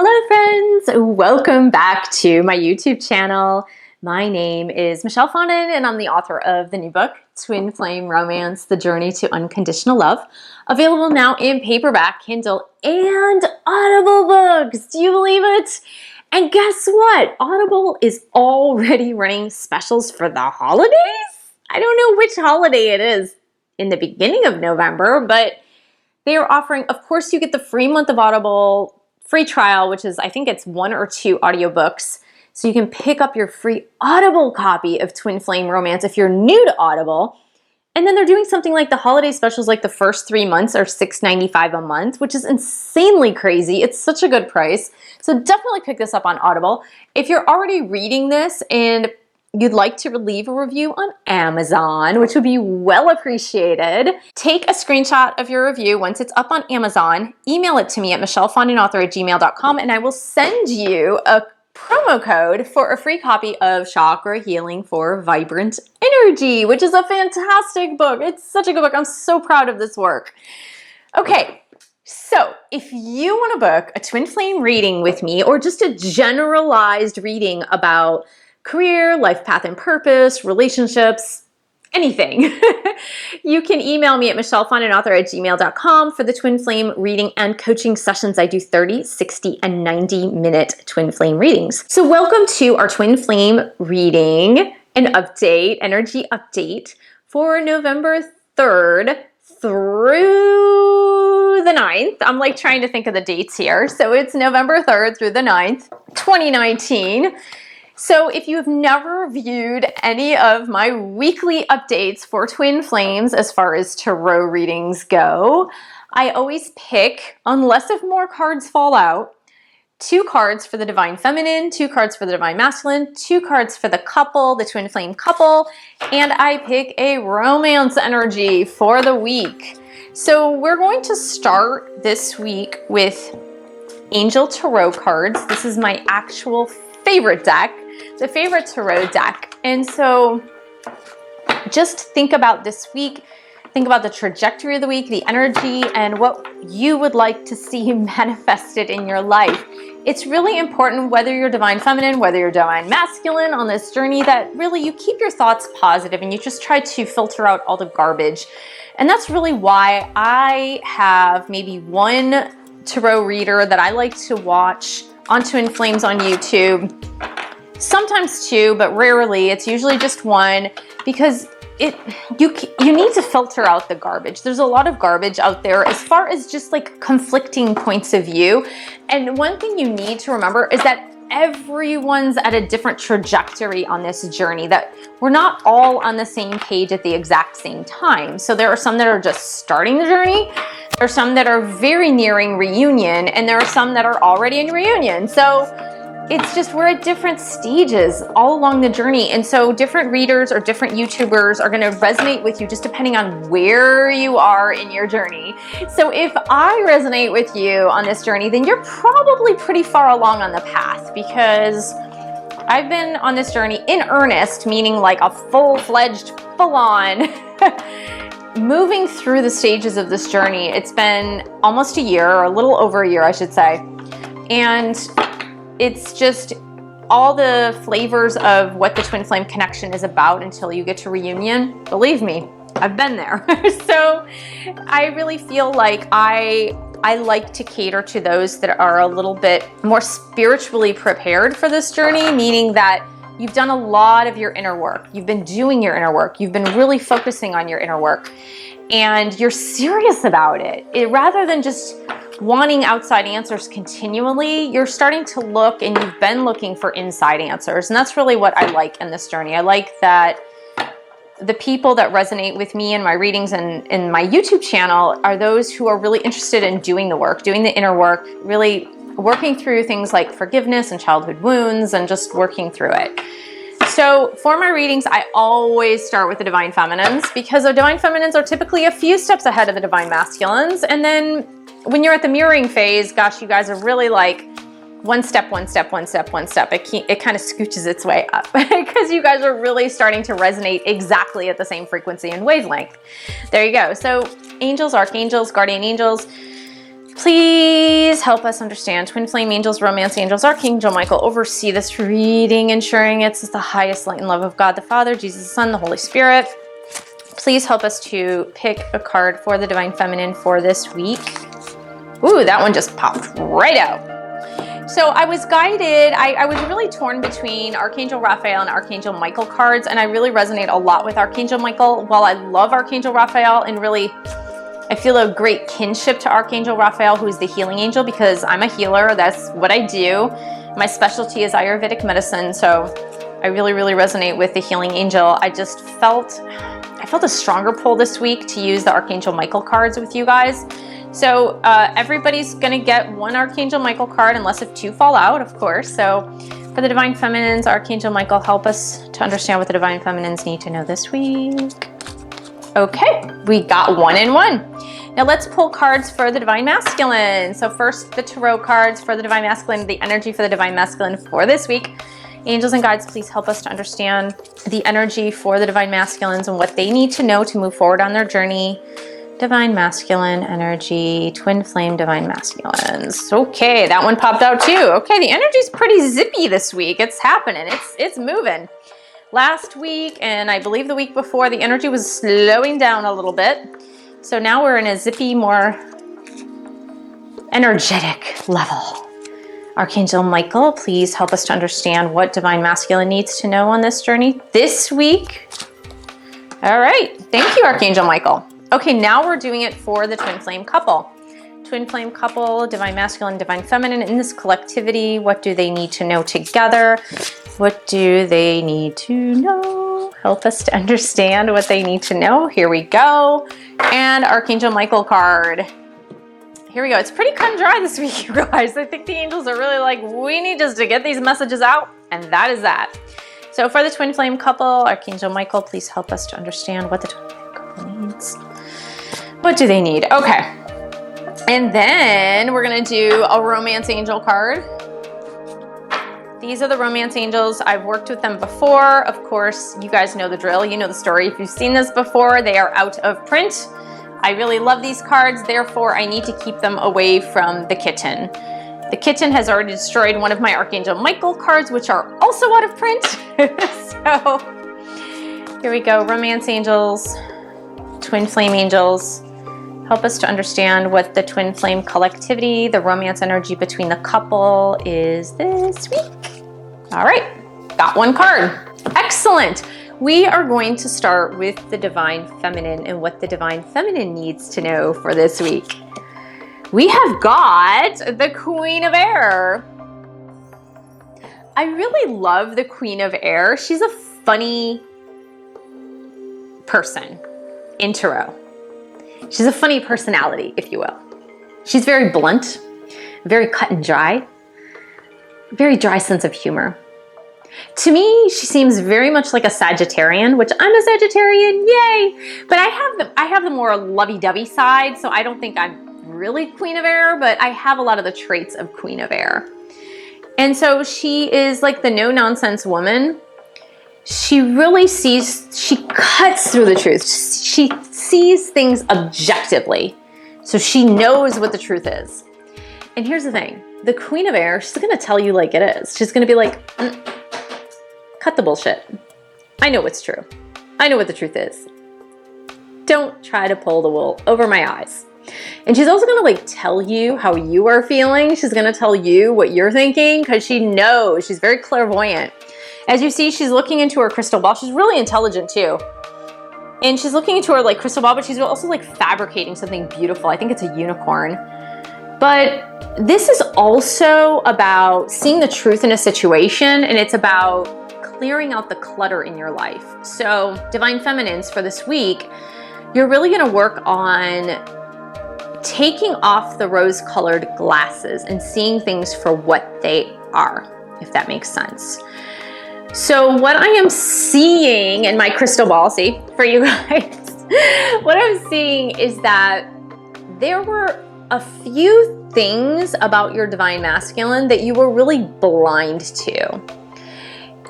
Hello friends, welcome back to my YouTube channel. My name is Michelle Fondin and I'm the author of the new book, Twin Flame Romance, The Journey to Unconditional Love, available now in paperback, Kindle, and Audible books. Do you believe it? And guess what? Audible is already running specials for the holidays. I don't know which holiday it is in the beginning of November, but they are offering, of course, you get the free month of Audible free trial, which is, I think it's 1 or 2 audiobooks. So you can pick up your free Audible copy of Twin Flame Romance if you're new to Audible. And then they're doing something like the holiday specials, like the first 3 months are $6.95 a month, which is insanely crazy. It's such a good price. So definitely pick this up on Audible. If you're already reading this and you'd like to leave a review on Amazon, which would be well appreciated, take a screenshot of your review once it's up on Amazon, email it to me at michellefondinauthor@gmail.com, and I will send you a promo code for a free copy of Chakra Healing for Vibrant Energy, which is a fantastic book. It's such a good book. I'm so proud of this work. Okay. So if you want to book a Twin Flame reading with me, or just a generalized reading about career, life path and purpose, relationships, anything, you can email me at michellefondinauthor@gmail.com for the Twin Flame reading and coaching sessions. I do 30, 60, and 90-minute Twin Flame readings. So welcome to our Twin Flame reading and update, energy update for November 3rd through the 9th. I'm like trying to think of the dates here. So it's November 3rd through the 9th, 2019. So if you've never viewed any of my weekly updates for Twin Flames as far as tarot readings go, I always pick, unless if more cards fall out, 2 cards for the Divine Feminine, 2 cards for the Divine Masculine, 2 cards for the couple, the Twin Flame couple, and I pick a romance energy for the week. So we're going to start this week with Angel Tarot cards. This is my actual favorite deck, the favorite tarot deck. And so just think about this week, think about the trajectory of the week, the energy, and what you would like to see manifested in your life. It's really important, whether you're Divine Feminine, whether you're Divine Masculine on this journey, that really you keep your thoughts positive and you just try to filter out all the garbage. And that's really why I have maybe 1 tarot reader that I like to watch on Twin Flames on YouTube. Sometimes 2, but rarely. It's usually just 1, because you need to filter out the garbage. There's a lot of garbage out there as far as just like conflicting points of view. And one thing you need to remember is that everyone's at a different trajectory on this journey, that we're not all on the same page at the exact same time. So there are some that are just starting the journey, there are some that are very nearing reunion, and there are some that are already in reunion. So it's just, we're at different stages all along the journey. And so different readers or different YouTubers are going to resonate with you just depending on where you are in your journey. So if I resonate with you on this journey, then you're probably pretty far along on the path, because I've been on this journey in earnest, meaning like a full-fledged, full-on moving through the stages of this journey. It's been almost a year, or a little over a year, I should say. And it's just all the flavors of what the Twin Flame connection is about until you get to reunion. Believe me, I've been there. So I really feel like I like to cater to those that are a little bit more spiritually prepared for this journey, meaning that you've done a lot of your inner work. You've been doing your inner work. You've been really focusing on your inner work, and you're serious about it. Rather than just wanting outside answers continually, you're starting to look, and you've been looking for inside answers. And that's really what I like in this journey. I like that the people that resonate with me in my readings and in my YouTube channel are those who are really interested in doing the work, doing the inner work, really working through things like forgiveness and childhood wounds, and just working through it. So for my readings, I always start with the Divine Feminines, because the Divine Feminines are typically a few steps ahead of the Divine Masculines. And then when you're at the mirroring phase, gosh, you guys are really like one step, one step, one step, one step. It kind of scooches its way up because you guys are really starting to resonate exactly at the same frequency and wavelength. There you go. So angels, archangels, guardian angels, Please help us understand. Twin flame angels, romance angels, Archangel Michael, oversee this reading, ensuring it's the highest light and love of God the Father, Jesus the Son, the Holy Spirit. Please help us to pick a card for the Divine Feminine for this week. Ooh, that one just popped right out. So I was guided, I was really torn between Archangel Raphael and Archangel Michael cards, and I really resonate a lot with Archangel Michael. While I love Archangel Raphael, and really I feel a great kinship to Archangel Raphael, who is the healing angel, because I'm a healer. That's what I do. My specialty is Ayurvedic medicine, so I really, really resonate with the healing angel. I felt a stronger pull this week to use the Archangel Michael cards with you guys. So everybody's gonna get one Archangel Michael card, unless if two fall out, of course. So for the Divine Feminines, Archangel Michael, help us to understand what the Divine Feminines need to know this week. Okay, we got 1 and 1. Now let's pull cards for the Divine Masculine. So first, the Tarot cards for the Divine Masculine, the energy for the Divine Masculine for this week. Angels and guides, please help us to understand the energy for the Divine Masculines and what they need to know to move forward on their journey. Divine Masculine energy, Twin Flame Divine Masculines. Okay, that one popped out too. Okay, the energy's pretty zippy this week. It's happening, it's moving. Last week, and I believe the week before, the energy was slowing down a little bit. So now we're in a zippy, more energetic level. Archangel Michael, please help us to understand what Divine Masculine needs to know on this journey this week. All right, thank you, Archangel Michael. Okay, now we're doing it for the Twin Flame couple. Twin Flame couple, Divine Masculine, Divine Feminine, in this collectivity, what do they need to know together? What do they need to know? Help us to understand what they need to know. Here we go. And Archangel Michael card. Here we go. It's pretty cut and dry this week, you guys. I think the angels are really like, we need just to get these messages out, and that is that. So for the Twin Flame couple, Archangel Michael, please help us to understand what the Twin Flame couple needs. What do they need? Okay. And then we're gonna do a Romance Angel card. These are the Romance Angels. I've worked with them before. Of course, you guys know the drill. You know the story. If you've seen this before, they are out of print. I really love these cards. Therefore, I need to keep them away from the kitten. The kitten has already destroyed one of my Archangel Michael cards, which are also out of print. So here we go. Romance Angels, Twin Flame Angels. Help us to understand what the Twin Flame collectivity, the romance energy between the couple is this week. All right, got one card. Excellent. We are going to start with the Divine Feminine and what the Divine Feminine needs to know for this week. We have got the Queen of Air. I really love the Queen of Air. She's a funny person in tarot. She's a funny personality, if you will. She's very blunt, very cut and dry, very dry sense of humor. To me, she seems very much like a Sagittarian, which I'm a Sagittarian, yay! But I have the more lovey-dovey side, so I don't think I'm really Queen of Air, but I have a lot of the traits of Queen of Air. And so she is like the no-nonsense woman. She really she cuts through the truth. She sees things objectively. So she knows what the truth is. And here's the thing. The Queen of Air, she's going to tell you like it is. She's going to be like, cut the bullshit. I know what's true. I know what the truth is. Don't try to pull the wool over my eyes. And she's also going to like tell you how you are feeling. She's going to tell you what you're thinking because she knows. She's very clairvoyant. As you see, she's looking into her crystal ball. She's really intelligent too. And she's looking into her like crystal ball, but she's also like fabricating something beautiful. I think it's a unicorn. But this is also about seeing the truth in a situation, and it's about clearing out the clutter in your life. So Divine Feminines for this week, you're really going to work on taking off the rose-colored glasses and seeing things for what they are, if that makes sense. So what I am seeing in my crystal ball, see, for you guys, what I'm seeing is that there were a few things about your Divine Masculine that you were really blind to.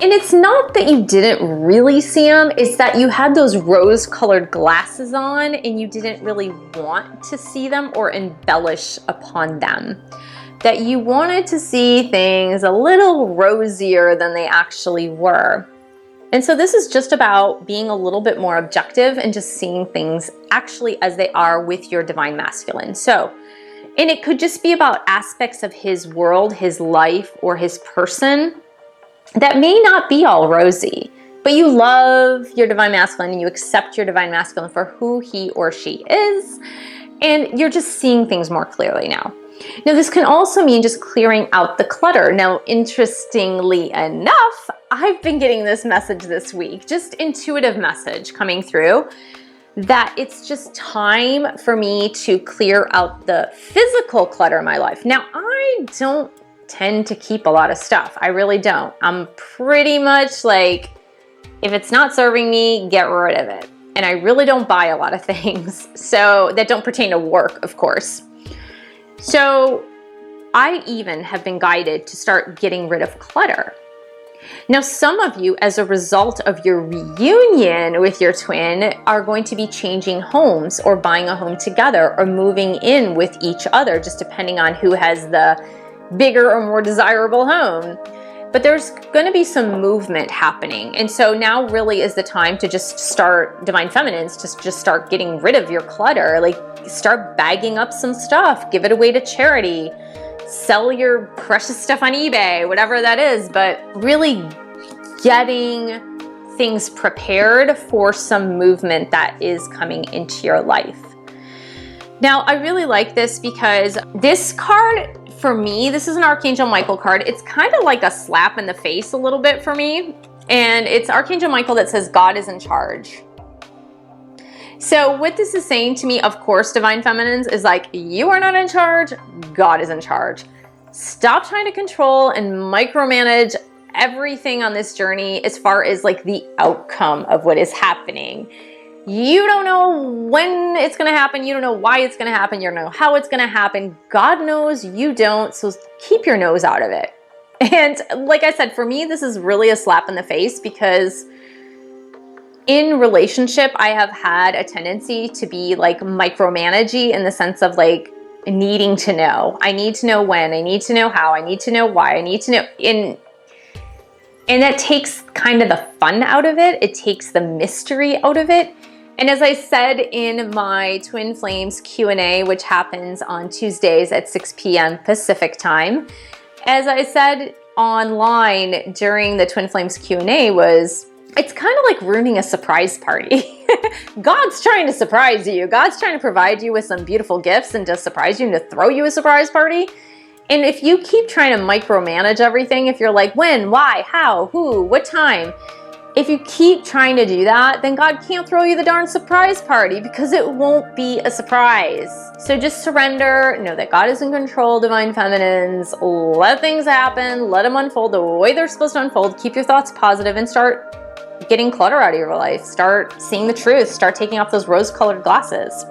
And it's not that you didn't really see them, it's that you had those rose-colored glasses on and you didn't really want to see them or embellish upon them. That you wanted to see things a little rosier than they actually were. And so this is just about being a little bit more objective and just seeing things actually as they are with your divine masculine. So, and it could just be about aspects of his world, his life, or his person that may not be all rosy, but you love your divine masculine and you accept your divine masculine for who he or she is, and you're just seeing things more clearly now. Now, this can also mean just clearing out the clutter. Now, interestingly enough, I've been getting this message this week, just intuitive message coming through, that it's just time for me to clear out the physical clutter in my life. Now, I don't tend to keep a lot of stuff. I really don't. I'm pretty much like, if it's not serving me, get rid of it. And I really don't buy a lot of things, so that don't pertain to work, of course. So I even have been guided to start getting rid of clutter. Now, some of you, as a result of your reunion with your twin, are going to be changing homes or buying a home together or moving in with each other, just depending on who has the bigger or more desirable home. But there's going to be some movement happening. And so now really is the time to just start, Divine Feminines, just start getting rid of your clutter. Like, start bagging up some stuff, give it away to charity, sell your precious stuff on eBay, whatever that is, but really getting things prepared for some movement that is coming into your life. Now, I really like this because this card, for me, this is an Archangel Michael card. It's kind of like a slap in the face a little bit for me. And it's Archangel Michael that says God is in charge. So what this is saying to me, of course, Divine Feminines, is like, you are not in charge, God is in charge. Stop trying to control and micromanage everything on this journey as far as like the outcome of what is happening. You don't know when it's going to happen. You don't know why it's going to happen. You don't know how it's going to happen. God knows, you don't. So keep your nose out of it. And like I said, for me, this is really a slap in the face because in relationship, I have had a tendency to be like micromanagey in the sense of like needing to know. I need to know when. I need to know how. I need to know why. I need to know. And that takes kind of the fun out of it. It takes the mystery out of it. And as I said in my Twin Flames Q&A, which happens on Tuesdays at 6 p.m. Pacific time, as I said online during the Twin Flames Q&A was, it's kind of like ruining a surprise party. God's trying to surprise you. God's trying to provide you with some beautiful gifts and to surprise you and to throw you a surprise party. And if you keep trying to micromanage everything, if you're like, when, why, how, who, what time, if you keep trying to do that, then God can't throw you the darn surprise party because it won't be a surprise. So just surrender, know that God is in control, Divine Feminines, let things happen, let them unfold the way they're supposed to unfold, keep your thoughts positive and start getting clutter out of your life, start seeing the truth, start taking off those rose-colored glasses.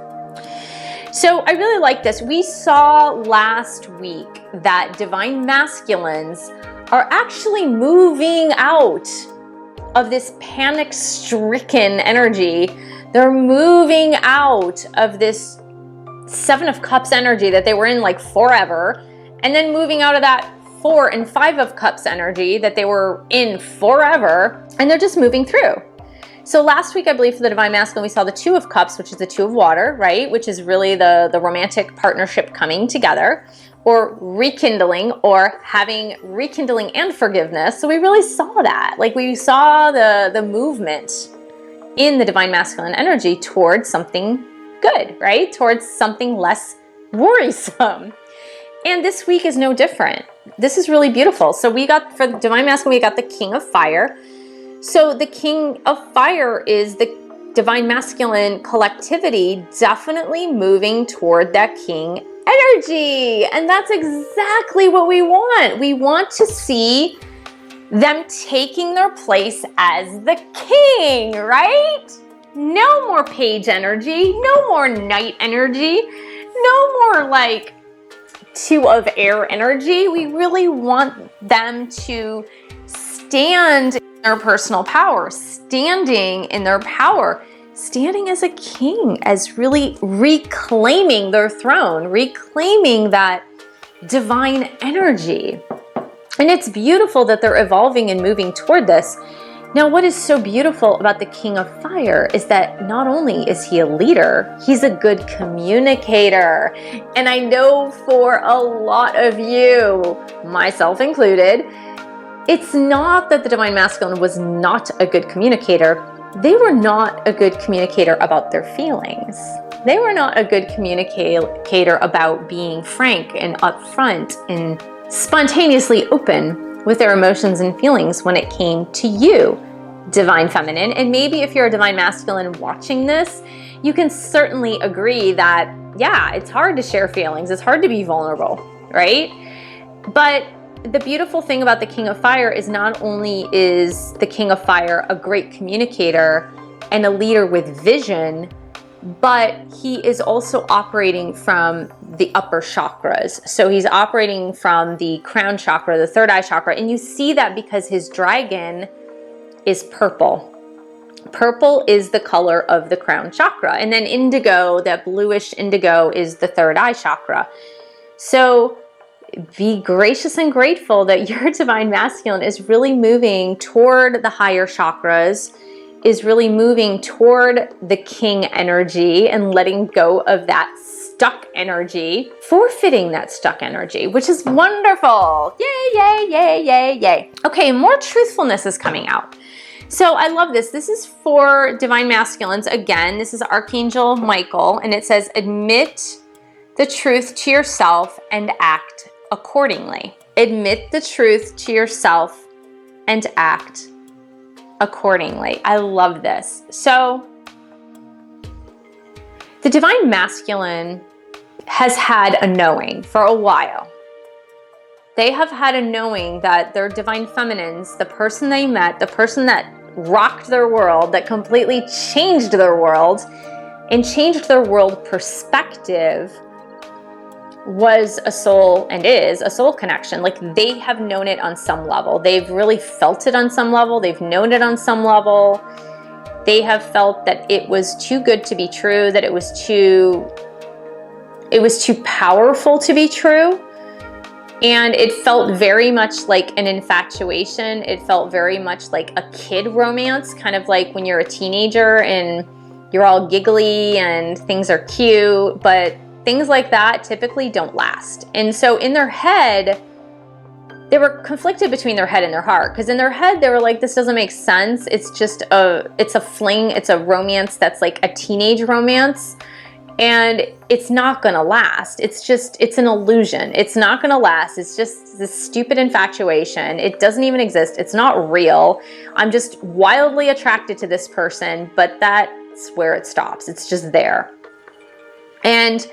So I really like this. We saw last week that Divine Masculines are actually moving out of this panic-stricken energy. They're moving out of this Seven of Cups energy that they were in like forever, and then moving out of that 4 and 5 of Cups energy that they were in forever, and they're just moving through. So last week, I believe for the Divine Masculine, we saw the 2 of Cups, which is the 2 of water, right? Which is really the romantic partnership coming together, or rekindling, or having rekindling and forgiveness. So we really saw that. Like, we saw the movement in the Divine Masculine energy towards something good, right? Towards something less worrisome. And this week is no different. This is really beautiful. So we got, for the Divine Masculine, we got the King of Fire. So the King of Fire is the Divine Masculine collectivity definitely moving toward that King energy. And that's exactly what we want. We want to see them taking their place as the king, right? No more page energy, no more knight energy, no more like 2 of air energy. We really want them to stand in their personal power, standing in their power, standing as a king, as really reclaiming their throne, reclaiming that divine energy. And it's beautiful that they're evolving and moving toward this. Now, what is so beautiful about the King of Fire is that not only is he a leader, he's a good communicator. And I know for a lot of you, myself included, it's not that the Divine Masculine was not a good communicator. They were not a good communicator about their feelings. They were not a good communicator about being frank and upfront and spontaneously open with their emotions and feelings when it came to you, Divine Feminine. And maybe if you're a Divine Masculine watching this, you can certainly agree that, yeah, it's hard to share feelings. It's hard to be vulnerable, right? But the beautiful thing about the King of Fire is not only is the King of Fire a great communicator and a leader with vision, but he is also operating from the upper chakras. So he's operating from the crown chakra, the third eye chakra. And you see that because his dragon is purple. Purple is the color of the crown chakra. And then indigo, that bluish indigo, is the third eye chakra. So be gracious and grateful that your Divine Masculine is really moving toward the higher chakras, is really moving toward the king energy and letting go of that stuck energy, forfeiting that stuck energy, which is wonderful. Yay, yay, yay, yay, yay. Okay, more truthfulness is coming out. So I love this. This is for Divine Masculines. Again, this is Archangel Michael, and it says, admit the truth to yourself and act accordingly. Admit the truth to yourself and act accordingly. I love this. So the Divine Masculine has had a knowing for a while. They have had a knowing that their Divine Feminines, the person they met, the person that rocked their world, that completely changed their world and changed their world perspective, was a soul and is a soul connection. Like, they have known it on some level. They've really felt it on some level. They've known it on some level. They have felt that it was too good to be true, that it was too powerful to be true. And it felt very much like an infatuation. It felt very much like a kid romance, kind of like when you're a teenager and you're all giggly and things are cute, but things like that typically don't last. And so in their head, they were conflicted between their head and their heart. Because in their head, they were like, this doesn't make sense. It's just it's a fling. It's a romance that's like a teenage romance. And it's not gonna last. It's an illusion. It's not gonna last. It's just this stupid infatuation. It doesn't even exist. It's not real. I'm just wildly attracted to this person, but that's where it stops. It's just there. And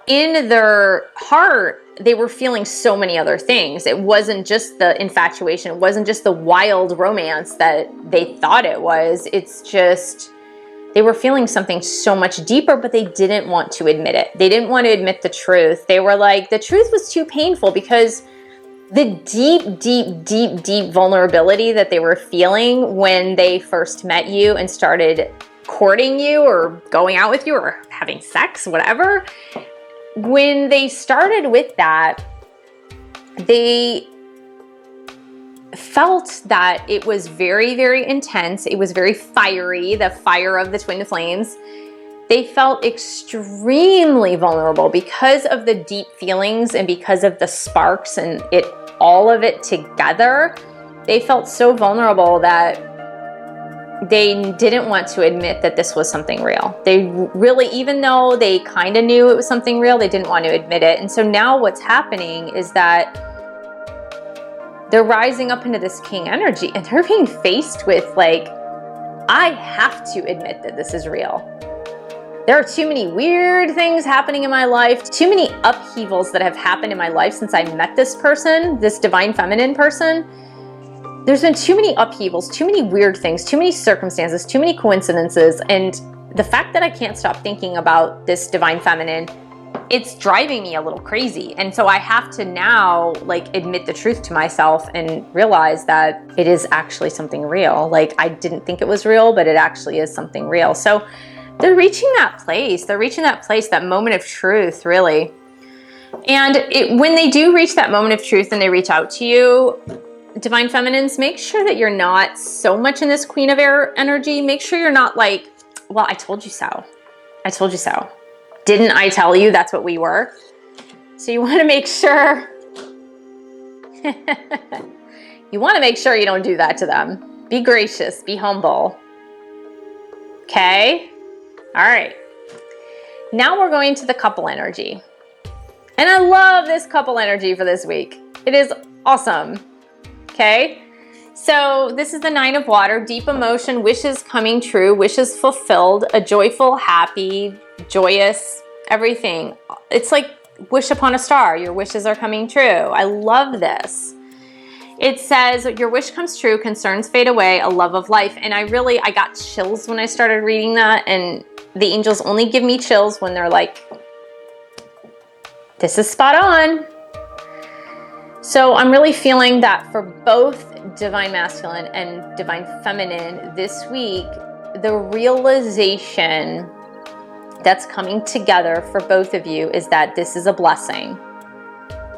in their heart, they were feeling so many other things. It wasn't just the infatuation. It wasn't just the wild romance that they thought it was. It's just, they were feeling something so much deeper, but they didn't want to admit it. They didn't want to admit the truth. They were like, the truth was too painful, because the deep, deep, deep, deep vulnerability that they were feeling when they first met you and started courting you or going out with you or having sex, whatever, when they started with that, they felt that it was very, very intense. It was very fiery, the fire of the twin flames. They felt extremely vulnerable because of the deep feelings and because of the sparks and all of it together. They felt so vulnerable that they didn't want to admit that this was something real. They really, even though they kind of knew it was something real, they didn't want to admit it. And so now what's happening is that they're rising up into this king energy, and they're being faced with, like, I have to admit that this is real. There are too many weird things happening in my life, too many upheavals that have happened in my life since I met this person, this Divine Feminine person. There's been too many upheavals, too many weird things, too many circumstances, too many coincidences. And the fact that I can't stop thinking about this Divine Feminine it's driving me a little crazy. And so I have to now like admit the truth to myself and realize that it is actually something real. Like I didn't think it was real, but it actually is something real. So they're reaching that place. They're reaching that place, that moment of truth, really. And when they do reach that moment of truth and they reach out to you, Divine Feminines, make sure that you're not so much in this Queen of Air energy. Make sure you're not like, well, I told you so. I told you so. Didn't I tell you that's what we were? So you want to make sure, you want to make sure you don't do that to them. Be gracious, be humble. Okay? All right. Now we're going to the couple energy. And I love this couple energy for this week. It is awesome. Okay? So this is the 9 of Water, deep emotion, wishes coming true, wishes fulfilled, a joyful, happy, joyous, everything. It's like wish upon a star. Your wishes are coming true. I love this. It says, your wish comes true, concerns fade away, a love of life. And I got chills when I started reading that. And the angels only give me chills when they're like, this is spot on. So I'm really feeling that for both Divine Masculine and Divine Feminine this week, the realization that's coming together for both of you is that this is a blessing.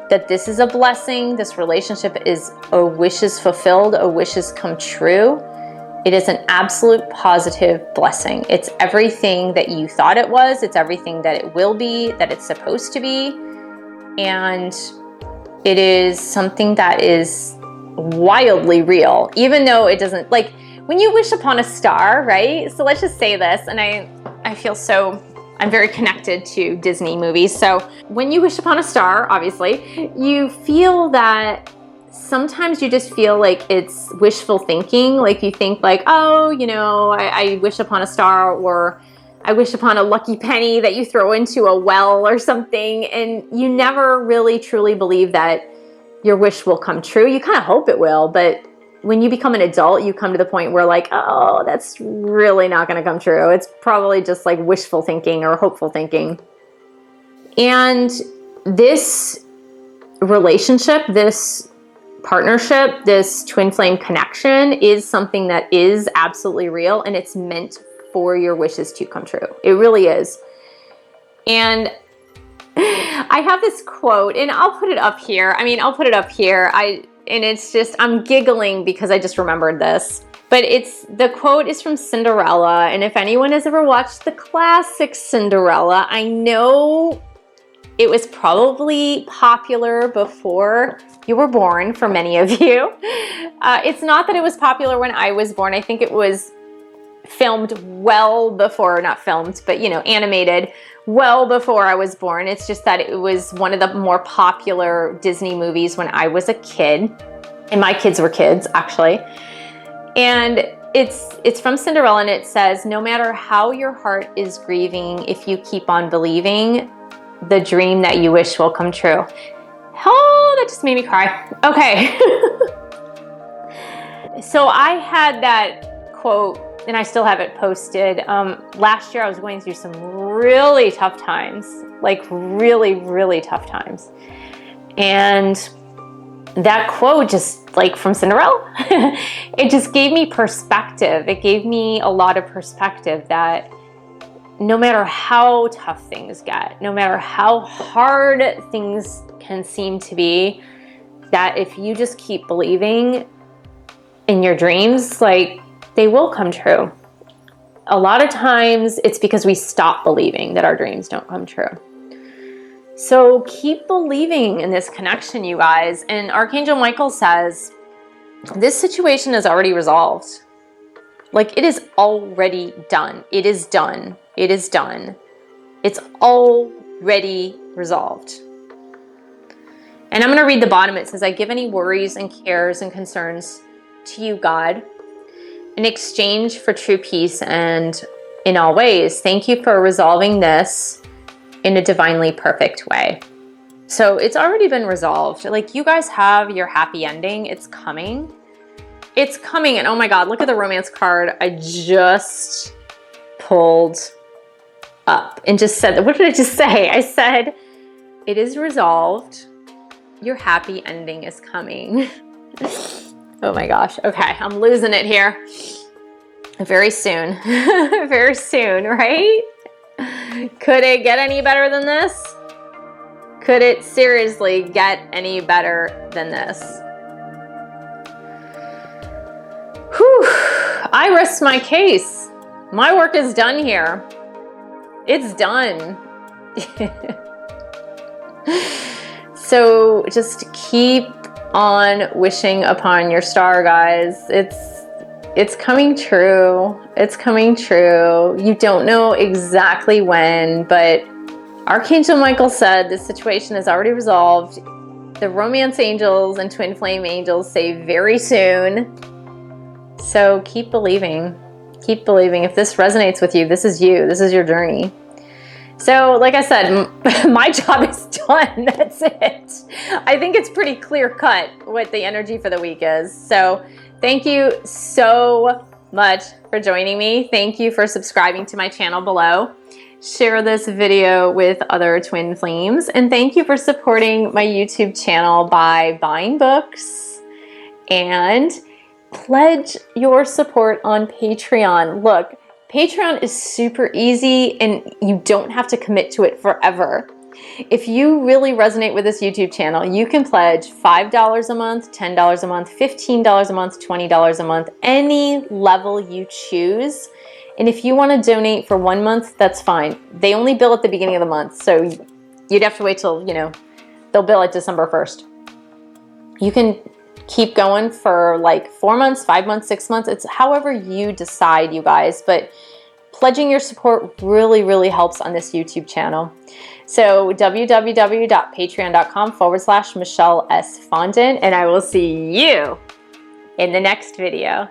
That this is a blessing. This relationship is a wishes fulfilled, a wishes come true. It is an absolute positive blessing. It's everything that you thought it was. It's everything that it will be, that it's supposed to be. And it is something that is wildly real, even though it doesn't, like when you wish upon a star, right? So let's just say this, and I feel so, I'm very connected to Disney movies. So when you wish upon a star, obviously, you feel that sometimes you just feel like it's wishful thinking. Like you think like, oh, you know, I wish upon a star, or I wish upon a lucky penny that you throw into a well or something. And you never really truly believe that your wish will come true. You kind of hope it will, but when you become an adult, you come to the point where like, oh, that's really not going to come true. It's probably just like wishful thinking or hopeful thinking. And this relationship, this partnership, this twin flame connection is something that is absolutely real, and it's meant for your wishes to come true. It really is. And I have this quote, and I'll put it up here. I'll put it up here. And it's just, I'm giggling because I just remembered this. But the quote is from Cinderella. And if anyone has ever watched the classic Cinderella, I know it was probably popular before you were born for many of you. It's not that it was popular when I was born. I think it was filmed well before, not filmed, but animated well before I was born. It's just that it was one of the more popular Disney movies when I was a kid, and my kids were kids actually. And it's from Cinderella, and it says, no matter how your heart is grieving, if you keep on believing, the dream that you wish will come true. Oh, that just made me cry. Okay. So I had that quote, and I still have it posted. Last year I was going through some really tough times, like really, really tough times. And that quote just like from Cinderella, it just gave me perspective. It gave me a lot of perspective that no matter how tough things get, no matter how hard things can seem to be, that if you just keep believing in your dreams, like they will come true. A lot of times it's because we stop believing that our dreams don't come true. So keep believing in this connection, you guys. And Archangel Michael says, this situation is already resolved. Like it is already done. It is done. It is done. It's already resolved. And I'm going to read the bottom. It says, I give any worries and cares and concerns to you, God, in exchange for true peace and in all ways. Thank you for resolving this in a divinely perfect way. So it's already been resolved. Like you guys have your happy ending. It's coming. It's coming. And oh my God, look at the romance card I just pulled up and just said, what did I just say? I said, it is resolved. Your happy ending is coming. Oh my gosh. Okay, I'm losing it here. Very soon. Very soon, right? Could it get any better than this? Could it seriously get any better than this? Whew. I rest my case. My work is done here. It's done. So just keep on wishing upon your star, guys. It's coming true. It's coming true. You don't know exactly when, but Archangel Michael said this situation is already resolved. The romance angels and twin flame angels say very soon. So keep believing. Keep believing. If this resonates with you, this is you. This is your journey. So like I said, my job is done. That's it. I think it's pretty clear cut what the energy for the week is. So thank you so much for joining me. Thank you for subscribing to my channel below. Share this video with other twin flames. And thank you for supporting my YouTube channel by buying books and pledge your support on Patreon. Look, Patreon is super easy and you don't have to commit to it forever. If you really resonate with this YouTube channel, you can pledge $5 a month, $10 a month, $15 a month, $20 a month, any level you choose. And if you want to donate for 1 month, that's fine. They only bill at the beginning of the month, so you'd have to wait till, they'll bill it December 1st. You can keep going for like 4 months, 5 months, 6 months. It's however you decide, you guys. But pledging your support really, really helps on this YouTube channel. So www.patreon.com/Michelle S. Fondin, and I will see you in the next video.